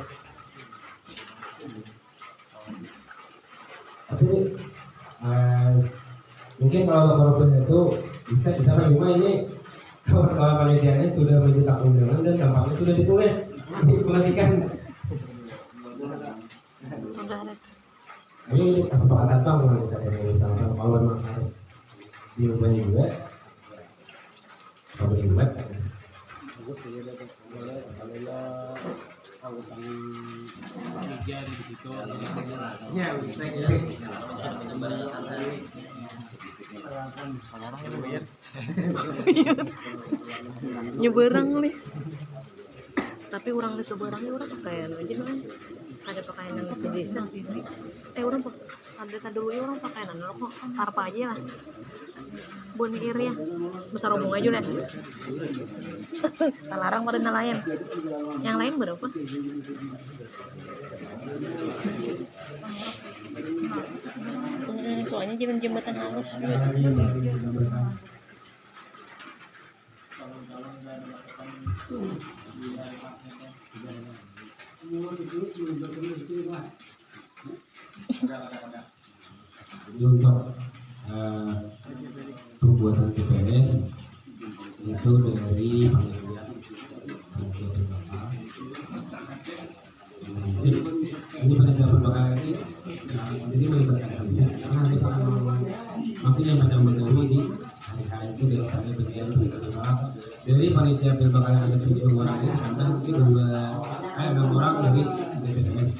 Tapi mungkin kalau baru itu bisa cuma ini kawan-kawan panitianya sudah mencetak undangan dan tampaknya sudah ditulis diperhatikan. Udah ada. Ini kesepakatan bang kita dari sama-sama kalau memang harus diubah juga. Kalau diubah kan. Ya, bisa gitu. Nyeberang nih. Tapi orang di Seberangnya orang pakaian aja kan. Ada pakaian yang sedesa. Orang ada dulu orang pakaian kok tarpa aja lah. Buat mikir ya. Besar hubung aja lah. Larang pada nelayan. Yang lain berapa? Soalnya jembatan halus juga. Jadi untuk pembuatan TPS itu dari panitia berbakal. Ini panitia berbakal ini jadi melibatkan prinsip karena hasil maksudnya pada mendahului di hari H itu dari bagian berbakal dari panitia berbakal yang ada 7 orang ini karena mungkin 6 orang dari TPS.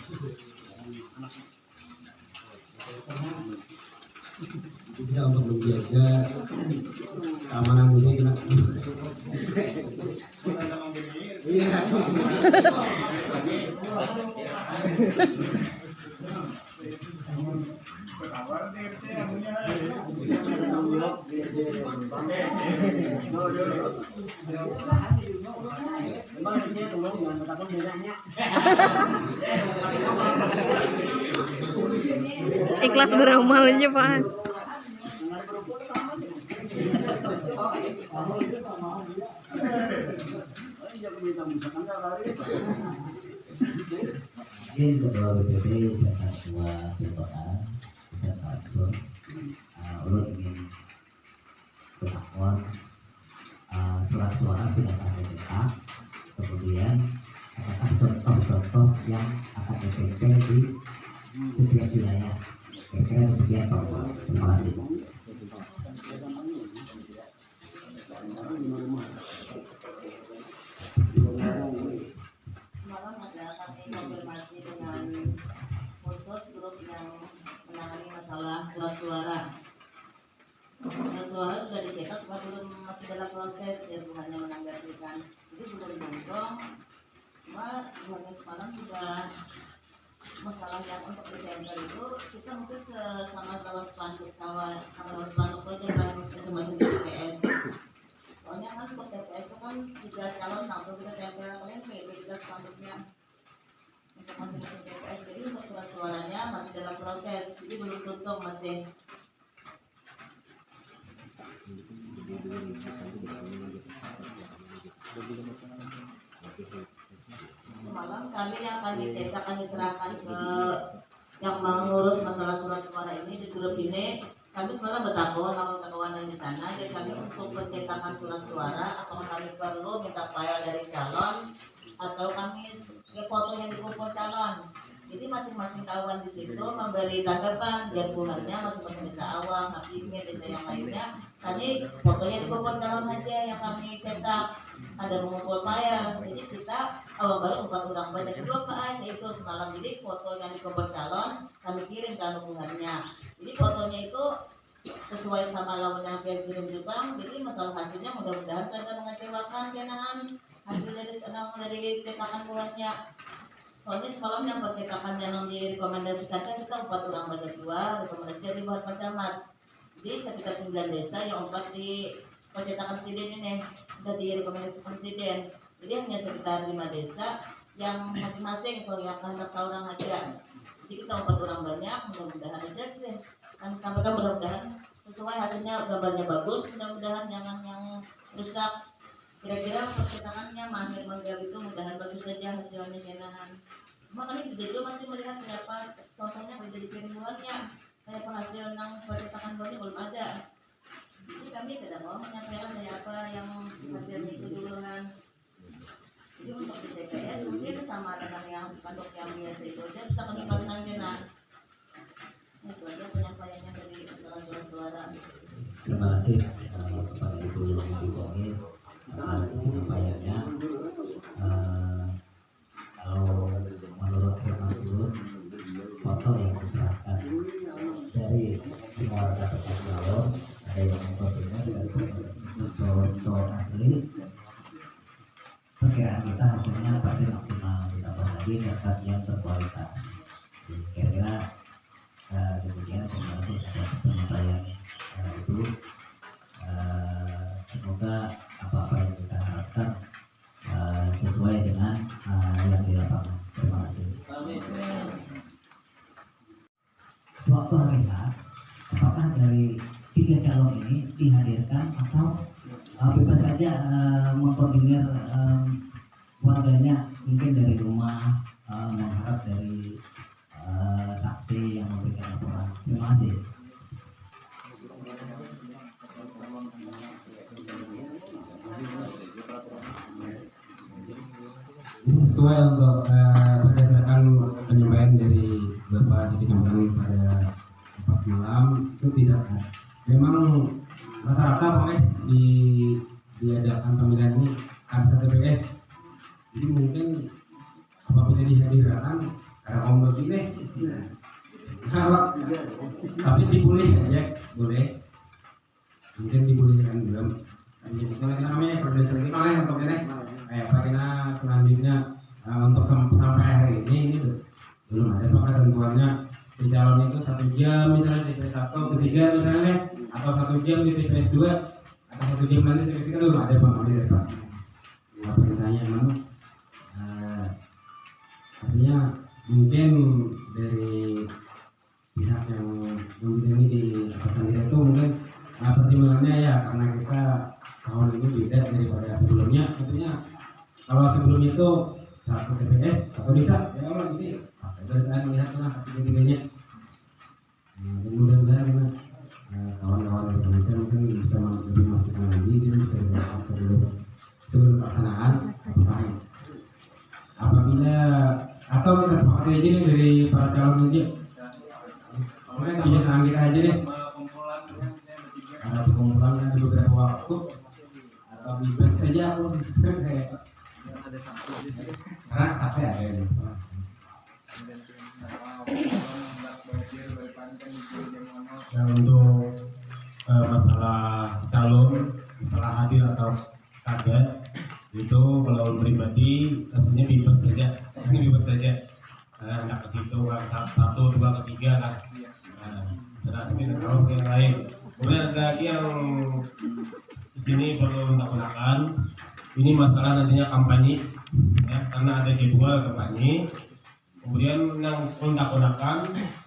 Kita untuk menjaga keamanan ini kita iya. Ikhlas beramal aja Pak. Mungkin ketua BPD serta ketua BPA beserta unsur Kira-kira demikian Pak Bupati. Terima kasih. Semalam ada kami konfirmasi dengan khusus grup yang menangani masalah surat suara. Surat suara sudah dicetak, cuma belum masih dalam proses, dia belum hanya menanggapikan. Jadi belum buntung. Cuma hanya semalam sudah masalah yang untuk ditempel itu kita mungkin sama lewat spanduk aja kan masing-masing di TPS. Soalnya kan untuk TPS itu kan 3 calon langsung kita tempel kalian kita spanduknya untuk masing-masing TPS. Jadi untuk surat suaranya masih dalam proses, jadi belum tutup masih. Semalam kami yang cetak kami serahkan ke yang mengurus masalah surat suara ini di grup ini. Kami semalam bertakun lawan kawan di sana, dan kami untuk pencetakan surat suara apakah kami perlu minta file dari calon atau kami foto yang dikumpul calon. Jadi masing-masing kawan di situ memberi tanggapan dan bulannya masing-masing desa awam, hakimnya, desa yang lainnya. Tadi fotonya dikumpul calon aja yang kami cetak, ada mengumpul file. Jadi kita awal baru 4 orang banyak juga Pak, itu semalam. Jadi foto yang dikumpul calon kami kirim ke hubungannya. Jadi fotonya itu sesuai sama lawan yang dia kirim juga. Jadi masalah hasilnya mudah-mudahan tidak mengecewakan kenaan hasil dari sana dari cetakan bulannya. Soalnya semalam yang percetakan yang direkomendasikan kan kita 4 orang banyak dua, rekomendasi dari buat Pak Camat. Jadi sekitar 9 desa yang 4 di percetakan presiden ini sudah direkomendasikan presiden. Jadi hanya sekitar 5 desa yang masing-masing yang kehendak seorang aja. Jadi kita 4 orang banyak, mudah-mudahan aja gitu. Kami sampaikan mudah-mudahan sesuai hasilnya, gambarnya bagus, mudah-mudahan jangan yang rusak. Kira-kira percetakannya mahir menggal itu mudahan bagus saja hasilnya jenahan. Cuma kami juga masih melihat siapa contohnya udah dikirim bulannya, kayak penghasil yang percetakan bulannya belum ada. Jadi kami tidak mau menyampaikan dari apa yang hasilnya itu duluan. Jadi untuk di TPS mungkin sama dengan yang spanduk yang biasa itu aja bisa kami pasang jenak. Itu aja penyampaiannya dari masalah suara. Terima kasih kepada Ibu Ibu atas penyampaiannya. Kalau menurut Mas Guru, foto yang diserahkan dari semua dapatkan calon, ada yang mengkoordinir dari foto asli. Perkiraan kita hasilnya pasti maksimal, ditambah lagi kertas yang berkualitas. Kira-kira demikian. Terima kasih atas penyampaian itu. Semoga apa-apa yang kita harapkan sesuai dengan yang di lapangan. Terima kasih. Suatu hari apakah dari 3 calon ini dihadirkan atau bebas saja mengkoordinir warganya, mungkin dari rumah, mengharap dari saksi yang memberikan laporan. Terima kasih. Sesuai untuk berdasarkan penyampaian dari Bapak Didi Kamran pada malam itu tidak memang rata-rata boleh diadakan pemilihan ini kan TPS. Jadi mungkin apabila dihadirkan karena om begini tapi diboleh aja, boleh mungkin dibolehkan belum. Itu namanya berdasarkan oleh untuk ini kayak Pak Kina selanjutnya untuk sampai hari ini belum ada Pak ketentuannya si calon itu 1 jam misalnya di TPS 1 ketiga misalnya, atau 1 jam di TPS 2 atau 1 jam nanti TPS 3 belum ada Pak. Ada Pak perintahnya memang artinya mungkin dari pihak yang ini di atas sendiri itu mungkin pertimbangannya ya karena kita tahun ini beda daripada sebelumnya. Tentunya kalau sebelum itu 1 TPS 1 desa ya Allah ini pas kita melihat lah ketiganya. Mudah-mudahan kawan-kawan dari panitia mungkin bisa lebih memastikan lagi, jadi bisa dibahas sebelum pelaksanaan apabila atau kita sepakati aja nih dari para calon aja. Kemudian pelaksanaan kita aja deh. Ada pengumpulan ada beberapa waktu atau bebas saja aku sistem kayak karena sampai ada ini. Nah, untuk masalah calon, masalah hadir atau kaget itu kalau pribadi rasanya bebas saja, ini bebas saja. Nggak ke situ, satu, dua, ketiga kan. Serah ini kalau yang lain. Kemudian ada lagi yang di sini perlu melakukan. Ini masalah nantinya kampanye, ya, karena ada jadwal kampanye. Kemudian yang melakukan,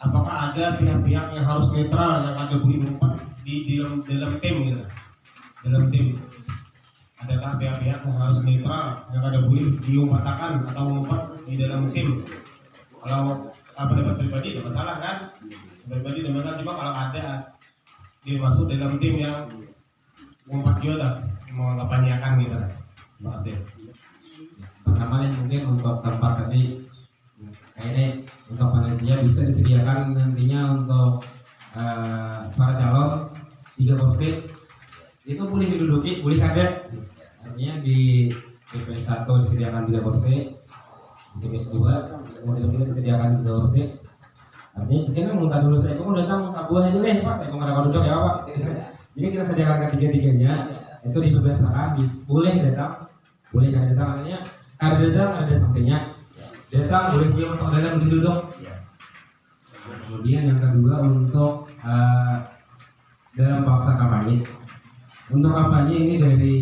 apakah ada pihak-pihak yang harus netral yang ada boleh mengumpat di dalam tim gitu, dalam tim. Adakah pihak-pihak yang harus netral yang ada boleh diumpatakan atau mengumpat di dalam tim? Kalau pendapat pribadi tidak masalah kan? Pribadi tidak masalah, cuma kalau ada dia masuk dalam tim yang mengumpat juga mau ngapanyakan gitu. Terima kasih. Pertama nih mungkin untuk tempat tadi kayaknya untuk panitia bisa disediakan nantinya untuk para calon 3 kursi itu boleh diduduki, boleh kaget. Artinya di TPS 1 disediakan 3 kursi, di TPS 2 kemudian juga disediakan 3 kursi. Artinya kita minta dulu saya kamu datang sabuah aja nih pas saya kemarin duduk ya Pak. Jadi kita sediakan ketiga-tiganya itu di beberapa saat boleh datang, boleh kan datang, artinya ada datang ada sanksinya. Datang boleh punya masuk dalam boleh duduk. Kemudian yang kedua untuk dalam pelaksanaan kampanye. Untuk kampanye ini dari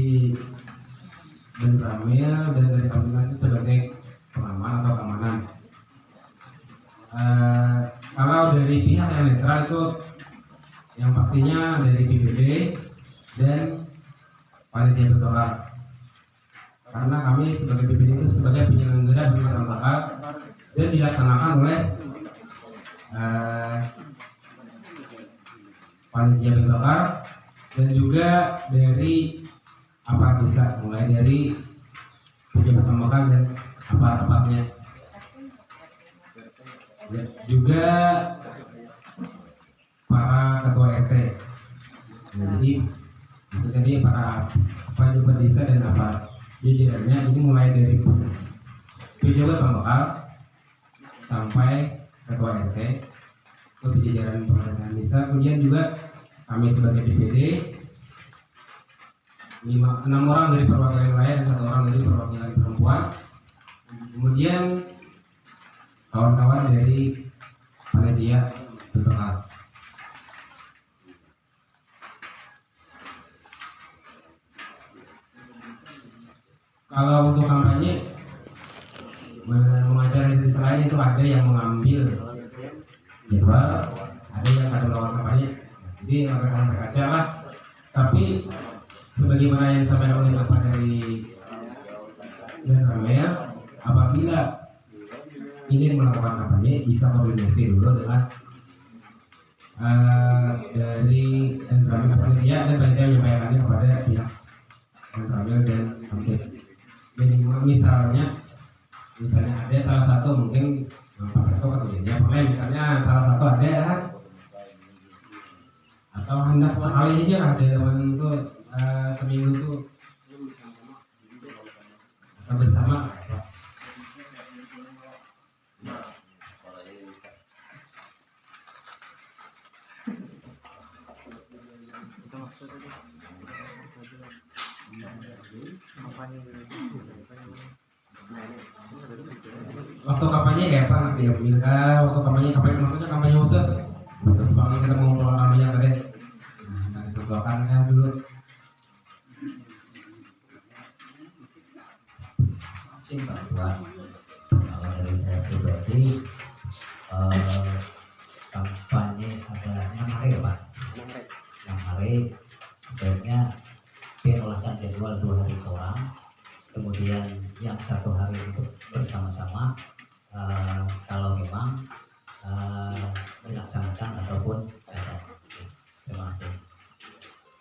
Ramil dan dari komunikasi sebagai pengaman atau keamanan. Kalau dari pihak yang netral itu yang pastinya dari BPD dan panitia berdoa. Karena kami sebagai BPD itu sebagai penyelenggara pemilihan bakal dan dilaksanakan oleh panitia berbakar dan juga dari aparat desa, mulai dari pejabat pembakar dan aparat-aparatnya. Juga para ketua RT. Nah, jadi maksudnya ini para pejabat desa dan aparat jajarannya ini mulai dari pejabat pembakar sampai ketua RT ke jajaran pemerintahan desa. Kemudian juga kami sebagai BPD 6 orang dari perwakilan wilayah dan 1 orang dari perwakilan perempuan. Kemudian kawan-kawan dari panitia berbakar. Kalau untuk kampanye mengajar di selain itu ada yang mengambil jadwal, ada yang akan melakukan kampanye. Jadi akan berkaca lah. Tapi sebagaimana yang disampaikan oleh Bapak dari Ramil, apabila ingin melakukan kampanye bisa koordinasi dulu dengan dari Ramil panitia dan panitia menyampaikannya kepada pihak Ramil dan Ramil. Minimal misalnya ada salah satu mungkin pas itu kemudiannya pernah misalnya salah satu ada atau hendak sekali aja lah di dalam itu seminggu itu bersama. Waktu kampanye kayak apa nanti ya waktu kampanye maksudnya kampanye khusus banget kita mau pulang kampanye tadi. Nah itu doakannya dulu. Mungkin bahwa kalau dari saya pribadi kampanye ada 6 hari ya Pak. 6 hari sebaiknya diolahkan jadwal 2 hari seorang, kemudian yang 1 hari untuk bersama-sama kalau memang dilaksanakan ataupun ada. Terima kasih.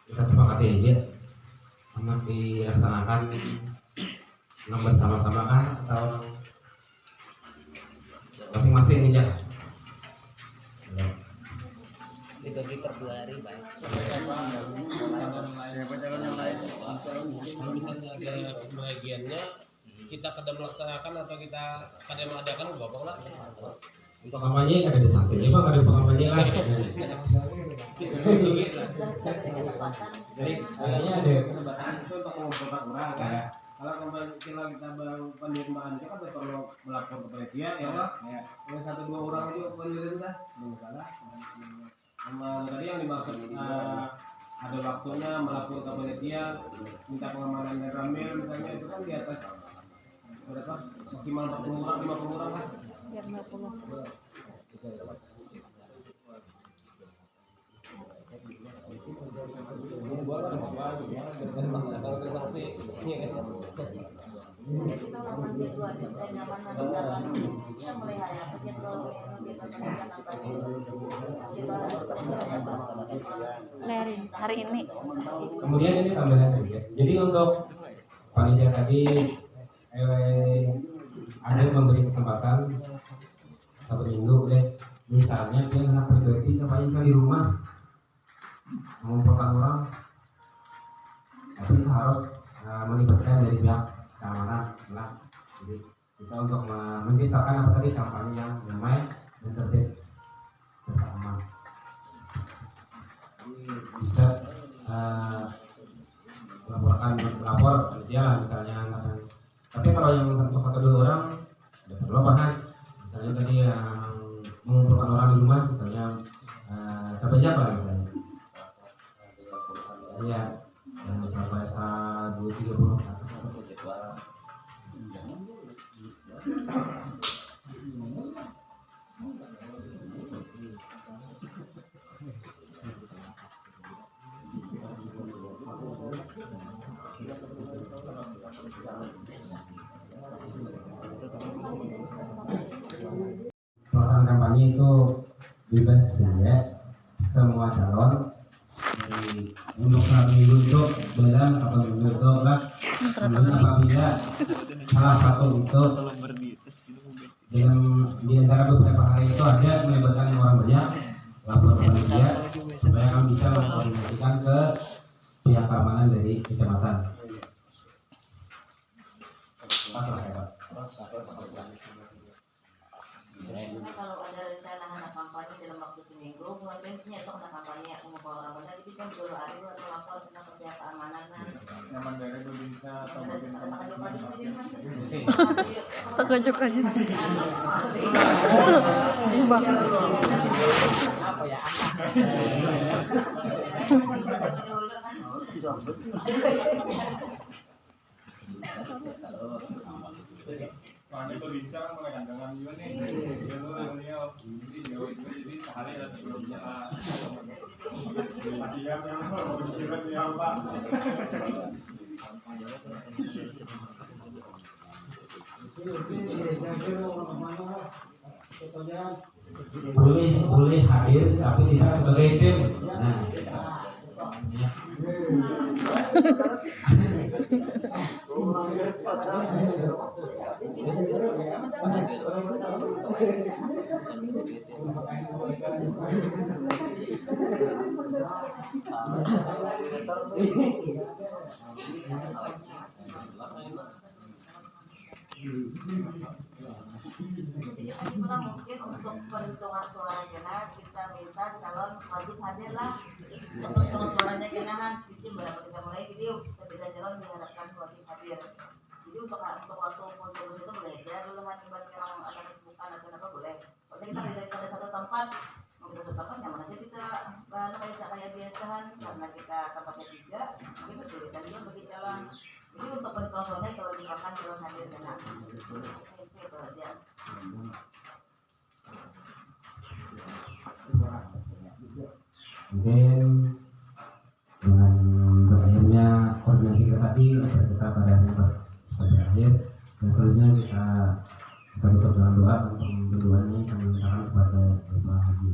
Kita sepakati aja anak dilaksanakan bersama-sama kan atau masing-masing aja. dibagi per 2 hari baik. Kalau misalnya ada bagiannya kita kadang melaksanakan atau kita kadang mengadakan nggak apa-apa lah. Untuk kampanye ada sanksinya bang, ada kampanye lah. Jadi kayaknya ada Kesempatan itu untuk mengumpulkan orang ya. Kalau kita baru penerimaan itu kan perlu melapor ke panitia ya Allah. Yang 1-2 orang itu penerimaan dah, belum salah. Sama tadi yang dimaksud ada waktunya melapor ke panitia, minta pengamanan dan ramil misalnya itu kan di atas berapa? Maksimal 40 orang, 50 orang lah. Ya 50. Kita lakukan jadwal asisten nyaman di jalan. Kita mulai hari apa jadwal kita kerja kampanye. Leri hari ini. Kemudian ini tambahan juga. Jadi untuk panitia tadi ada yang memberi kesempatan 1 minggu deh. Misalnya dia anak pribadi ngapain di rumah mengumpulkan orang, tapi kita harus melibatkan dari pihak keamanan. Nah, jadi kita untuk menciptakan apa tadi kampanye yang damai dan tertib serta aman. Bisa lapor dia lah misalnya. Tapi kalau yang 1-2 orang ada perlombaan, misalnya tadi yang mengumpulkan orang di rumah misalnya banyak lah misalnya. Iya, yang sampai 20-30 ke atas. Pelaksanaan kampanye itu bebas ya, semua calon. Jadi, untuk 1 minggu itu dalam 1 minggu itu kan apabila salah satu itu dalam di antara beberapa hari itu ada melibatkan orang banyak, lapor ke panitia supaya kami bisa mengkoordinasikan ke pihak keamanan dari kecamatan. Masalah ya Pak. Kalau ada rencana ada kampanye dalam waktu seminggu, mulai bensinnya itu ada kampanye mengumpul orang banyak, jadi kan 2 hari atau lapor ke pihak keamanan. Nyaman dari itu bisa Terkejut aja. Apa ya? Mana itu bisa mengandangan juga nih. Jadi sehari ada sebelumnya. Siap yang berkira dia Pak. Boleh hadir tapi tidak sebagai tim. Nah, ya. Itulah mungkin untuk perhitungan suara jelas kita minta calon wajib hadir lah. Untuk perhitungan suaranya kenahan itu berapa kita mulai video ketiga calon diharapkan wajib hadir. Jadi untuk waktu muncul itu boleh ya dulu hanya buat orang ada bukan atau apa boleh. Kalau kita dari satu tempat mau kita satu tempat nyaman aja kita kayak biasahan karena kita tempatnya 3 itu kesulitan juga bagi calon. Jadi untuk perhitungan suaranya kalau dimakan calon hadir kenahan itu aja. Mungkin dengan berakhirnya koordinasi kita tadi kita pada hari sampai akhir, dan selanjutnya kita tutup dengan doa untuk keduanya kami mintakan kepada Bapak Haji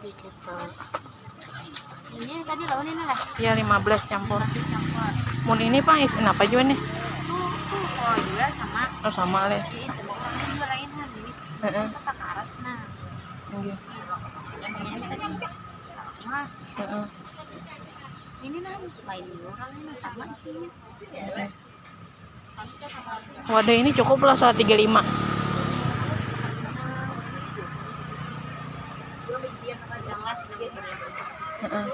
Jadi kita Ini tadi lawan ini lah. ya 15 campur. Campur. Mun ini Pak isiin apa juga nih? Oh juga sama. Oh sama le. Itu orang juga lain hal ini. Heeh. Kita karas nah. Nggih. Ini tadi mas. Heeh. Ini lah lain orang ini sama sih. Wadah ini cukup lah soal 35. Heeh.